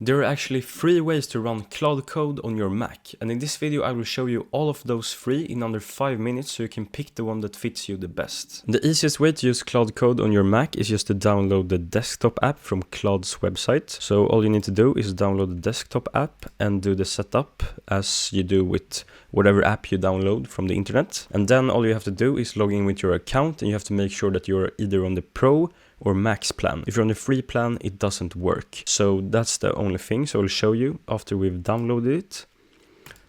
There are actually 3 ways to run Claude Code on your Mac, and in this video I will show you all of those 3 in under 5 minutes so you can pick the one that fits you the best. The easiest way to use Claude Code on your Mac is just to download the desktop app from Claude's website. So all you need to do is download the desktop app and do the setup as you do with whatever app you download from the internet. And then all you have to do is log in with your account, and you have to make sure that you're either on the Pro or Max plan. If you're on the free plan, it doesn't work. So that's the only thing. So I'll show you after we've downloaded it.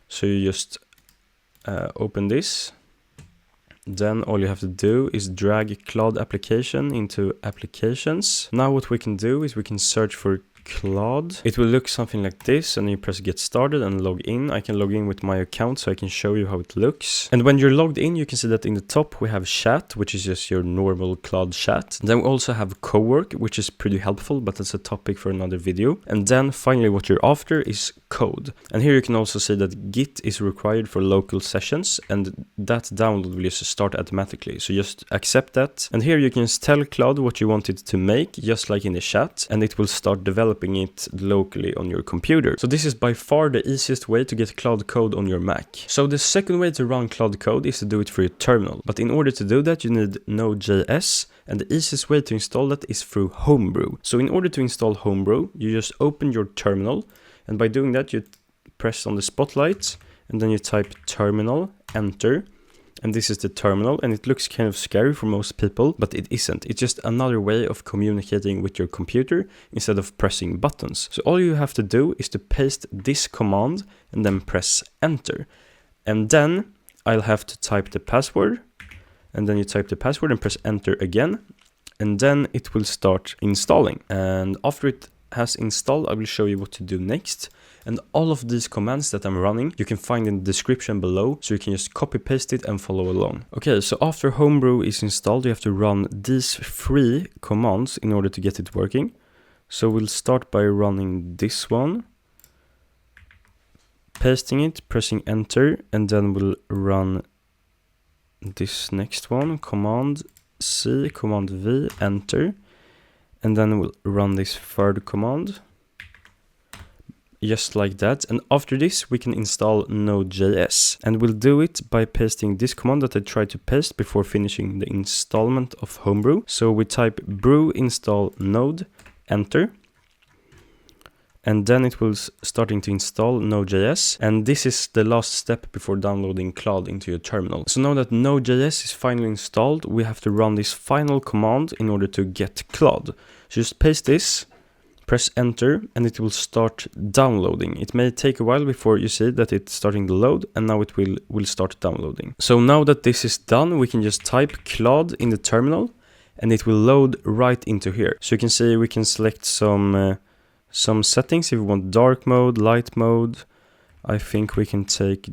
So you just open this. Then all you have to do is drag Claude application into applications. Now what we can do is we can search for Claude. It will look something like this, and you press get started and log in. I can log in with my account so I can show you how it looks. And when you're logged in, you can see that in the top we have chat, which is just your normal Claude chat. Then we also have co-work, which is pretty helpful, but that's a topic for another video. And then finally what you're after is code. And here you can also see that Git is required for local sessions, and that download will just start automatically. So just accept that. And here you can just tell Claude what you want it to make, just like in the chat, and it will start developing it locally on your computer. So this is by far the easiest way to get Claude Code on your Mac. So the second way to run Claude Code is to do it through your terminal. But in order to do that, you need Node.js, and the easiest way to install that is through Homebrew. So in order to install Homebrew, you just open your terminal, and by doing that, you press on the spotlight, and then you type terminal, enter. And this is the terminal, and it looks kind of scary for most people, but it isn't. It's just another way of communicating with your computer instead of pressing buttons. So all you have to do is to paste this command and then press enter. And then I'll have to type the password, and then you type the password and press enter again, and then it will start installing. And after it has installed, I will show you what to do next. And all of these commands that I'm running, you can find in the description below, so you can just copy paste it and follow along. Okay, so after Homebrew is installed, you have to run these 3 commands in order to get it working. So we'll start by running this one, pasting it, pressing enter, and then we'll run this next one, command C, command V, enter, and then we'll run this third command. Just like that, and after this we can install Node.js, and we'll do it by pasting this command that I tried to paste before finishing the installment of Homebrew. So we type brew install node, enter, and then it will starting to install Node.js, and this is the last step before downloading Claude into your terminal. So now that Node.js is finally installed, we have to run this final command in order to get Claude. So just paste this, press enter, and it will start downloading. It may take a while before you see that it's starting to load, and now it will start downloading. So now that this is done, we can just type Claude in the terminal, and it will load right into here. So you can see we can select some settings if we want dark mode, light mode. I think we can take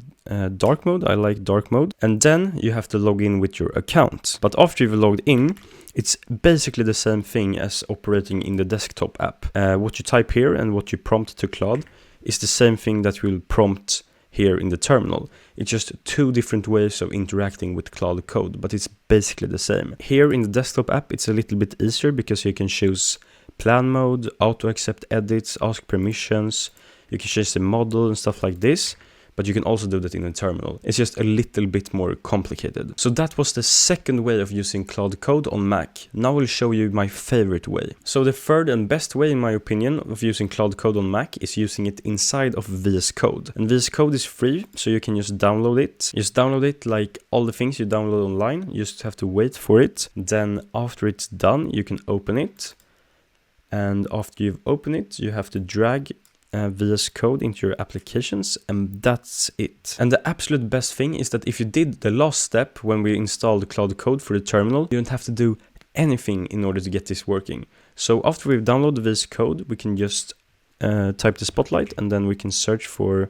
dark mode. I like dark mode. And then you have to log in with your account. But after you've logged in, it's basically the same thing as operating in the desktop app. What you type here and what you prompt to Claude is the same thing that will prompt here in the terminal. It's just 2 different ways of interacting with Claude Code, but it's basically the same. Here in the desktop app, it's a little bit easier because you can choose plan mode, auto accept edits, ask permissions. You can change the model and stuff like this, but you can also do that in a terminal. It's just a little bit more complicated. So that was the second way of using Claude Code on Mac. Now I'll show you my favorite way. So the third and best way, in my opinion, of using Claude Code on Mac is using it inside of vscode. And vscode is free, so you can just download it. Just download it like all the things you download online. You just have to wait for it. Then after it's done, you can open it. And after you've opened it, you have to drag VS Code into your applications, and that's it. And the absolute best thing is that if you did the last step when we installed Claude Code for the terminal, you don't have to do anything in order to get this working. So after we've downloaded VS Code, we can just type the spotlight, and then we can search for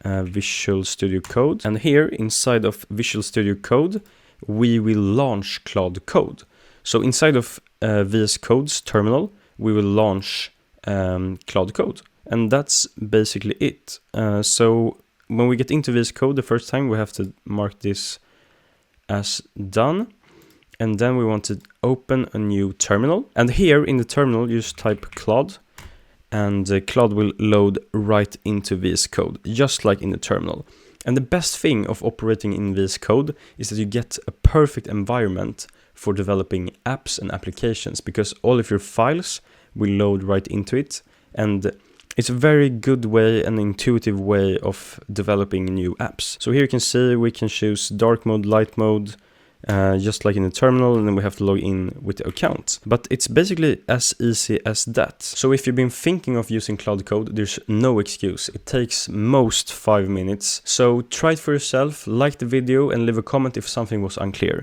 Visual Studio Code. And here inside of Visual Studio Code, we will launch Claude Code. So inside of VS Code's terminal, we will launch Claude Code. And that's basically it. So when we get into VS Code the first time, we have to mark this as done. And then we want to open a new terminal. And here in the terminal, you just type Claude and Claude will load right into VS Code, just like in the terminal. And the best thing of operating in VS Code is that you get a perfect environment for developing apps and applications, because all of your files will load right into it, and it's a very good way and intuitive way of developing new apps. So here you can see we can choose dark mode, light mode, just like in the terminal, and then we have to log in with the account. But it's basically as easy as that. So if you've been thinking of using Claude Code, there's no excuse. It takes most 5 minutes. So try it for yourself, like the video, and leave a comment if something was unclear.